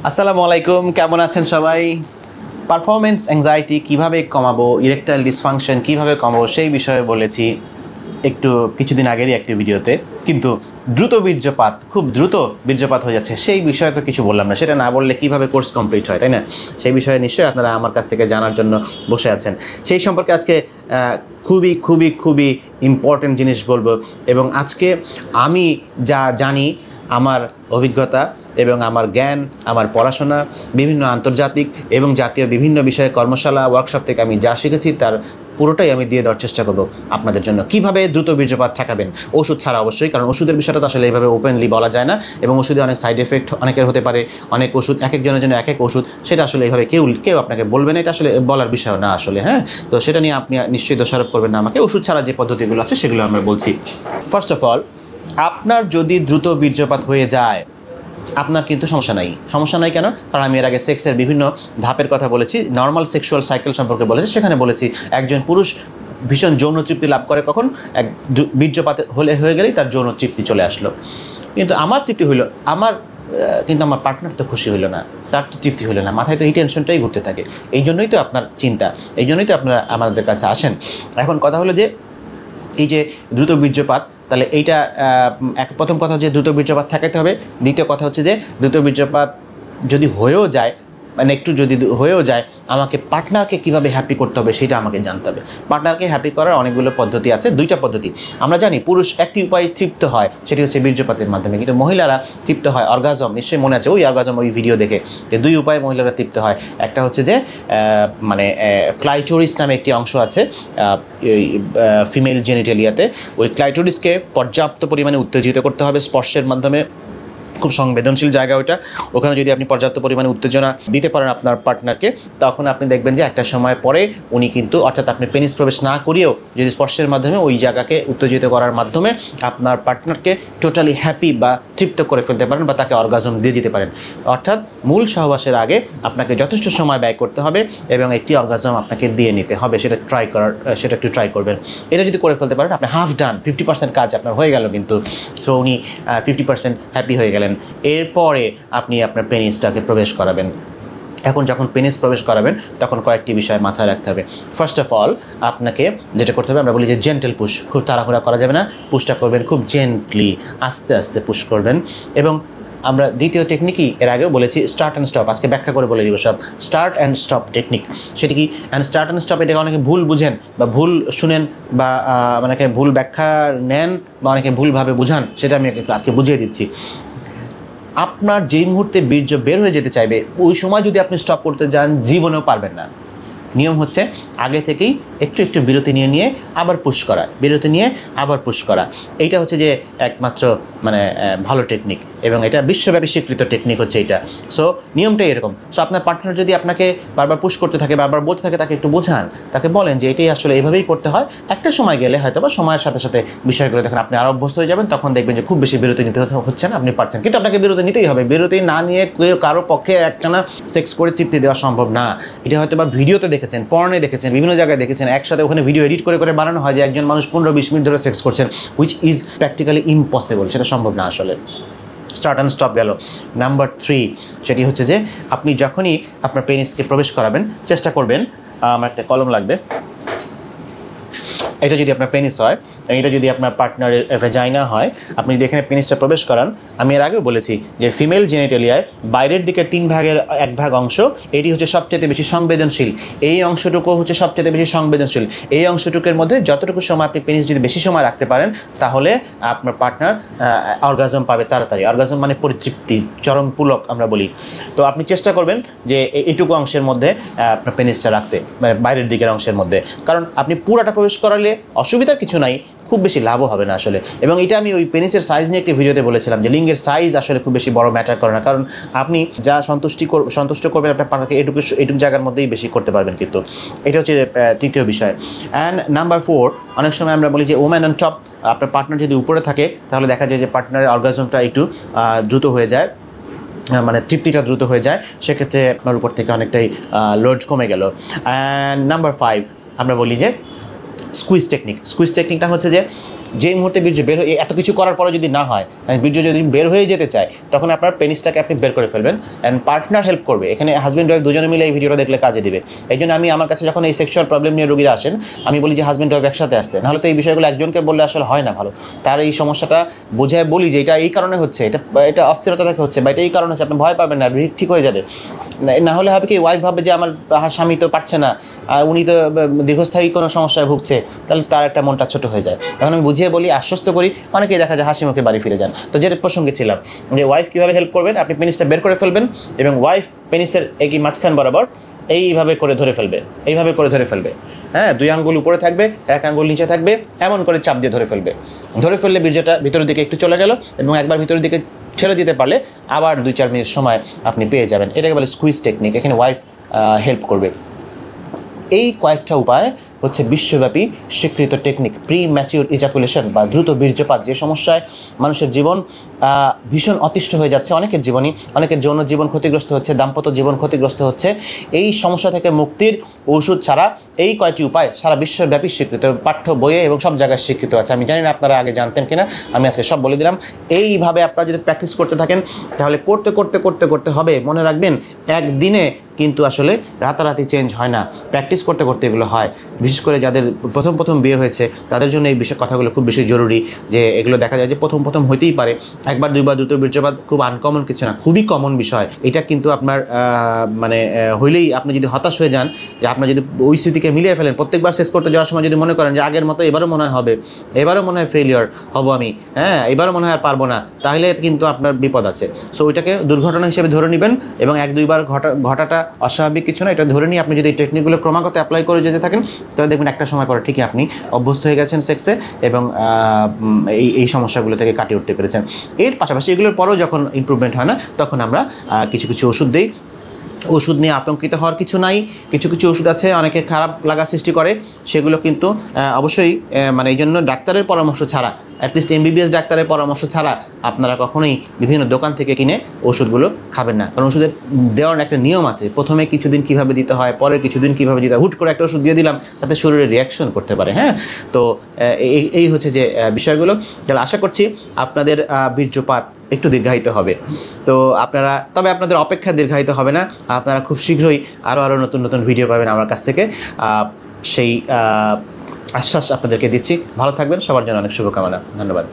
আসসালামু আলাইকুম, কেমন আছেন সবাই? পারফরমেন্স অ্যাংজাইটি কিভাবে কমাবো, ইরেকটাইল ডিসফাংশন কিভাবে কমাবো সেই বিষয়ে বলেছি একটু কিছুদিন আগেরই একটি ভিডিওতে। কিন্তু দ্রুত বীর্যপাত, খুব দ্রুত বীর্যপাত হয়ে যাচ্ছে সেই বিষয়ে তো কিছু বললাম না। সেটা না বললে কিভাবে কোর্স কমপ্লিট হয়, তাই না? সেই বিষয়ে নিশ্চয়ই আপনারা আমার কাছ থেকে জানার জন্য বসে আছেন। সেই সম্পর্কে আজকে খুবই খুবই খুবই ইম্পর্টেন্ট জিনিস বলবো। এবং আজকে আমি যা জানি, আমার অভিজ্ঞতা এবং আমার জ্ঞান, আমার পড়াশোনা, বিভিন্ন আন্তর্জাতিক এবং জাতীয় বিভিন্ন বিষয়ে কর্মশালা, ওয়ার্কশপ থেকে আমি যা শিখেছি তার পুরোটাই আমি দিয়ে দেওয়ার চেষ্টা করব আপনাদের জন্য। কিভাবে দ্রুত বীর্যপাত ঠেকাবেন, ওষুধ ছাড়া অবশ্যই, কারণ ওষুধের বিষয়টা তো আসলে এইভাবে ওপেনলি বলা যায় না, এবং ওষুধে অনেক সাইড এফেক্ট অনেকের হতে পারে। অনেক ওষুধ এক একজনের জন্য এক এক ওষুধ, সেটা আসলে এইভাবে কেউ আপনাকে বলবে না, এটা আসলে বলার বিষয় না আসলে। হ্যাঁ, তো সেটা নিয়ে আপনি নিশ্চয়ই দোষারোপ করবেন না আমাকে। ওষুধ ছাড়া যে পদ্ধতিগুলো আছে সেগুলো আমরা বলছি। ফার্স্ট অফ অল, আপনার যদি দ্রুত বীর্যপাত হয়ে যায়, আপনার কিন্তু সমস্যা নাই। কেন? কারণ আমি এর আগে সেক্সের বিভিন্ন ধাপের কথা বলেছি, নর্মাল সেক্সুয়াল সাইকেল সম্পর্কে বলেছি। সেখানে বলেছি একজন পুরুষ ভীষণ যৌন তৃপ্তি লাভ করে কখন? বীর্যপাত হয়ে গেলেই তার যৌন তৃপ্তি চলে আসলো। কিন্তু আমার তৃপ্তি হইল, কিন্তু আমার পার্টনার তো খুশি হইল না, তার তো তৃপ্তি হইল না, মাথায় তো এই টেনশনটাই ঘুরতে থাকে। এই জন্যই তো আপনার চিন্তা, এই জন্যই তো আপনারা আমাদের কাছে আসেন। এখন কথা হলো যে এই যে দ্রুত বীর্যপাত, তাহলে এইটা প্রথম কথা হচ্ছে দ্রুত বীর্যপাত ঠেকাতে হবে। দ্বিতীয় কথা হচ্ছে যে দ্রুত বীর্যপাত যদি হয়েও যায়, মানে একটু যদি হয়েও যায়, আমাকে পার্টনারকে কীভাবে হ্যাপি করতে হবে সেটা আমাকে জানতে হবে। পার্টনারকে হ্যাপি করার অনেকগুলো পদ্ধতি আছে, দুইটা পদ্ধতি আমরা জানি। পুরুষ একটি উপায়ে তৃপ্ত হয়, সেটি হচ্ছে বীর্যপাতের মাধ্যমে, কিন্তু মহিলারা তৃপ্ত হয় অর্গাজম। নিশ্চয়ই মনে আছে ওই অর্গাজম, ওই ভিডিও দেখে, যে দুই উপায়ে মহিলারা তৃপ্ত হয়। একটা হচ্ছে যে মানে ক্লাইটোরিস নামে একটি অংশ আছে ফিমেল জেনিটালিয়াতে, ওই ক্লাইটোরিসকে পর্যাপ্ত পরিমাণে উত্তেজিত করতে হবে স্পর্শের মাধ্যমে। খুব সংবেদনশীল জায়গা ওইটা, ওখানে যদি আপনি পর্যাপ্ত পরিমাণে উত্তেজনা দিতে পারেন আপনার পার্টনারকে, তখন আপনি দেখবেন যে একটা সময় পরে উনি কিন্তু, অর্থাৎ আপনি পেনিস প্রবেশ না করিয়েও যদি স্পর্শের মাধ্যমে ওই জায়গাকে উত্তেজিত করার মাধ্যমে আপনার পার্টনারকে টোটালি হ্যাপি বা তৃপ্ত করে ফেলতে পারেন, বা তাকে অর্গাজম দিয়ে দিতে পারেন। অর্থাৎ মূল সহবাসের আগে আপনাকে যথেষ্ট সময় ব্যয় করতে হবে এবং একটি অর্গাজম আপনাকে দিয়ে নিতে হবে। সেটা একটু ট্রাই করবেন। এটা যদি করে ফেলতে পারেন, আপনি হাফ ডান, 50% কাজ আপনার হয়ে গেল কিন্তু। সো উনি 50% হ্যাপি হয়ে গেলেন। এরপরে আপনি আপনার পেনিসটাকে প্রবেশ করাবেন। এখন যখন পেনিস প্রবেশ করাবেন, তখন কয়েকটি বিষয় মাথায় রাখতে হবে। ফার্স্ট অফ অল, আপনাকে যেটা করতে হবে, আমরা বলি যে জেন্টেল পুশ। খুব তাড়াহুড়া করা যাবে না, পুশটা করবেন খুব জেন্টলি, আস্তে আস্তে পুশ করবেন। এবং আমরা দ্বিতীয় টেকনিকই এর আগেও বলেছি, স্টার্ট অ্যান্ড স্টপ। আজকে ব্যাখ্যা করে বলে দিব সব। স্টার্ট অ্যান্ড স্টপ টেকনিক, সেটি কি? অ্যান্ড স্টার্ট অ্যান্ড স্টপ, এটাকে অনেকে ভুল বুঝেন বা ভুল শুনেন, বা অনেকে ভুল ব্যাখ্যা নেন, বা অনেকে ভুলভাবে বুঝান। সেটা আমি আজকে বুঝিয়ে দিচ্ছি। আপনার যেই মুহূর্তে বীর্য বের হয়ে যেতে চাইবে, ওই সময় যদি আপনি স্টপ করতে যান, জীবনেও পারবেন না। নিয়ম হচ্ছে আগে থেকেই একটু একটু বিরতি নিয়ে আবার পুশ করা, বিরতি নিয়ে আবার পুশ করা। এইটা হচ্ছে যে একমাত্র মানে ভালো টেকনিক, এবং এটা বিশ্বব্যাপী স্বীকৃত টেকনিক হচ্ছে এইটা। সো নিয়মটাই এরকম। সো আপনার পার্টনার যদি আপনাকে বারবার পুশ করতে থাকে, বারবার বলতে থাকে, তাকে একটু বোঝান, তাকে বলেন যে এটাই আসলে এইভাবেই করতে হয়। একটা সময় গেলে হয়তো বা সময়ের সাথে সাথে বিষয়গুলো দেখেন আপনি আরও অভ্যস্ত হয়ে যাবেন, তখন দেখবেন যে খুব বেশি বিরতি নিতে হচ্ছে না, আপনি পারছেন। কিন্তু আপনাকে বিরতি নিতেই হবে। বিরতি না নিয়ে কারো পক্ষে একটানা সেক্স করে তৃপ্তি দেওয়া সম্ভব না। এটা হয়তো বা ভিডিওতে দেখেছেন, পর্নে দেখেছেন, বিভিন্ন জায়গায় দেখেছেন, একসাথে ওখানে ভিডিও এডিট করে বানানো হয় যে একজন মানুষ 15-20 মিনিট ধরে সেক্স করছেন, হুইচ ইজ প্র্যাকটিক্যালি ইম্পসিবল। সেটা সম্ভব না আসলে। স্টার্ট অ্যান্ড স্টপ গেল। নাম্বার 3, সেটি হচ্ছে যে আপনি যখনই আপনার পেনিসকে প্রবেশ করাবেন, চেষ্টা করবেন, আমার একটা কলম লাগবে, এটা যদি আপনার পেনিস হয়, এটা যদি আপনার পার্টনারের ভেজাইনা হয়, আপনি যদি এখানে পেনিসটা প্রবেশ করান, আমি এর আগেও বলেছি যে ফিমেল জেনিটালিয়ায় বাইরের দিকে 3 ভাগের 1 ভাগ অংশ, এটি হচ্ছে সবচেয়ে বেশি সংবেদনশীল। এই অংশটুকু হচ্ছে সবচেয়ে বেশি সংবেদনশীল। এই অংশটুকুর মধ্যে যতটুকু সময় আপনি পেনিস যদি বেশি সময় রাখতে পারেন, তাহলে আপনার পার্টনার অর্গাজম পাবে তাড়াতাড়ি। অর্গাজম মানে পরিতৃপ্তি, চরম পুলক আমরা বলি। তো আপনি চেষ্টা করবেন যে এইটুকু অংশের মধ্যে আপনার পেনিসটা রাখতে, মানে বাইরের দিকের অংশের মধ্যে। কারণ আপনি পুরাটা প্রবেশ করালে অসুবিধার কিছু নাই, খুব বেশি লাভও হবে না আসলে। এবং এটা আমি ওই পেনিসের সাইজ নিয়ে একটি ভিডিওতে বলেছিলাম যে লিঙ্গের সাইজ আসলে খুব বেশি বড় ম্যাটার করে না, কারণ আপনি যা সন্তুষ্ট করবেন আপনার পার্টনারকে এটুকু জায়গার মধ্যেই বেশি করতে পারবেন। কিন্তু এটা হচ্ছে তৃতীয় বিষয়। অ্যান্ড নাম্বার 4, অনেক সময় আমরা বলি যে ওম্যান অন টপ। আপনার পার্টনার যদি উপরে থাকে, তাহলে দেখা যায় যে পার্টনারের অর্গাজমটা একটু দ্রুত হয়ে যায়, মানে তৃপ্তিটা দ্রুত হয়ে যায়। সেক্ষেত্রে আপনার উপর থেকে অনেকটাই লোড কমে গেল। অ্যান্ড নাম্বার 5, আমরা বলি যে স্কুইজ টেকনিক। স্কুইজ টেকনিকটা হচ্ছে যে যেই মুহূর্তে বীর্য বের হয়ে এত কিছু করার পরে যদি না হয়, বীর্য যদি বের হয়ে যেতে চায়, তখন আপনার পেনিসটাকে আপনি বের করে ফেলবেন। অ্যান্ড পার্টনার হেল্প করবে। এখানে হাজব্যান্ড ওয়াইফ দুজনে মিলে এই ভিডিওটা দেখলে কাজে দিবে। এই জন্য আমি আমার কাছে যখন এই সেক্সুয়াল প্রবলেম নিয়ে রোগীরা আসেন, আমি বলি যে হাজব্যান্ড ওয়াইফ একসাথে আসতে, নাহলে তো এই বিষয়গুলো একজনকে বললে আসলে হয় না ভালো। তার এই সমস্যাটা বোঝায় বলি যে এটা এই কারণে হচ্ছে, এটা অস্থিরতা থেকে হচ্ছে, বা এটা এই কারণে হচ্ছে, আপনি ভয় পাবেন না, ঠিক হয়ে যাবে। না হলে হবে কি, ওয়াইফ ভাবে যে আমার স্বামী তো পারছে না, উনি তো দীর্ঘস্থায়ী কোনো সমস্যায় ভুগছে, তাহলে তার একটা মনটা ছোটো হয়ে যায়। এখন আমি বুঝিয়ে বলি, আশ্বস্ত করি, অনেকেই দেখা যায় হাসি মুখে বাড়ি ফিরে যান। তো যেটা প্রসঙ্গে ছিলাম যে ওয়াইফ কীভাবে হেল্প করবেন, আপনি পেনিসটা বের করে ফেলবেন এবং ওয়াইফ পেনিসের একই মাঝখান বরাবর এইভাবে করে ধরে ফেলবে, এইভাবে করে ধরে ফেলবে। হ্যাঁ, 2 আঙ্গুল উপরে থাকবে, 1 আঙ্গুল নিচে থাকবে, এমন করে চাপ দিয়ে ধরে ফেলবে। ধরে ফেললে বীর্যটা ভিতরের দিকে একটু চলে গেল, এবং একবার ভিতরের দিকে ছেড়ে দিতে পারলে আবার 2-4 মিনিট সময় আপনি পেয়ে যাবেন। এটাকে বলে স্কুইজ টেকনিক। এখানে ওয়াইফ হেল্প করবে। এই কয়েকটা উপায় হচ্ছে বিশ্বব্যাপী স্বীকৃত টেকনিক। প্রি ম্যাচিউর ইজাকুলেশন বা দ্রুত বীর্যপাত, যে সমস্যায় মানুষের জীবন ভীষণ অতিষ্ঠ হয়ে যাচ্ছে, অনেকের জীবনই, অনেকের যৌন জীবন ক্ষতিগ্রস্ত হচ্ছে, দাম্পত্য জীবন ক্ষতিগ্রস্ত হচ্ছে। এই সমস্যা থেকে মুক্তির ওষুধ ছাড়া এই কয়টি উপায় সারা বিশ্বব্যাপী স্বীকৃত, পাঠ্য বইয়ে এবং সব জায়গায় স্বীকৃত আছে। আমি জানি না আপনারা আগে জানতেন কিনা, আমি আজকে সব বলে দিলাম। এইভাবে আপনারা যদি প্র্যাকটিস করতে থাকেন, তাহলে করতে করতে করতে করতে হবে, মনে রাখবেন একদিনে কিন্তু আসলে রাতারাতি চেঞ্জ হয় না, প্র্যাকটিস করতে করতে এগুলো হয়। বিশেষ করে যাদের প্রথম বিয়ে হয়েছে তাদের জন্য এই বিষয় কথাগুলো খুব বেশি জরুরি। যে এগুলো দেখা যায় যে প্রথম হইতেই পারে, 1-2বার দ্রুত বীর্যপাত খুব আনকমন কিছু না, খুবই কমন বিষয়। এটা কিন্তু আপনার মানে হইলেই আপনি যদি হতাশ হয়ে যান, যে আপনার যদি ওই স্মৃতিকে মিলিয়ে ফেলেন, প্রত্যেকবার সেক্স করতে যাওয়ার সময় যদি মনে করেন যে আগের মতো এবারও মনে হয় হবে, এবারও মনে হয় ফেলিওর হব আমি, হ্যাঁ এবারও মনে হয় আর পারবো না, তাহলে কিন্তু আপনার বিপদ আছে। সো ওইটাকে দুর্ঘটনা হিসেবে ধরে নেবেন, এবং 1-2বার ঘটাটা অস্বাভাবিক কিছু না, এটা ধরে নিয়ে আপনি যদি এই টেকনিকগুলো ক্রমাগত অ্যাপ্লাই করে যেতে থাকেন, তাহলে দেখবেন একটা সময় পরে ঠিকই আপনি অভ্যস্ত হয়ে গেছেন সেক্সে, এবং এই সমস্যাগুলো থেকে কাটিয়ে উঠতে পেরেছেন। এর পাশাপাশি এগুলোর পরেও যখন ইমপ্রুভমেন্ট হয় না, তখন আমরা কিছু ওষুধ দিই। ওষুধ নিয়ে আতঙ্কিত হওয়ার কিছু নাই। কিছু ওষুধ আছে অনেকে খারাপ লাগা সৃষ্টি করে, সেগুলো কিন্তু অবশ্যই মানে এই জন্য ডাক্তারের পরামর্শ ছাড়া, অ্যাটলিস্ট MBBS ডাক্তারের পরামর্শ ছাড়া আপনারা কখনোই বিভিন্ন দোকান থেকে কিনে ওষুধগুলো খাবেন না। কারণ ওষুধের দেওয়ার একটা নিয়ম আছে, প্রথমে কিছুদিন কীভাবে দিতে হয়, পরে কিছুদিন কীভাবে দিতে হয়। হুট করে একটা ওষুধ দিয়ে দিলাম, তাতে শরীরে রিয়াকশন করতে পারে। হ্যাঁ, তো এই হচ্ছে যে বিষয়গুলো। তাহলে আশা করছি আপনাদের বীর্যপাত একটু দীর্ঘায়িত হবে। তো তবে আপনাদের অপেক্ষা দীর্ঘায়িত হবে না, আপনারা খুব শীঘ্রই আরও নতুন ভিডিও পাবেন আমার কাছ থেকে। সেই আশ্বাস আপনাদেরকে দিচ্ছি। ভালো থাকবেন, সবার জন্য অনেক শুভকামনা। ধন্যবাদ।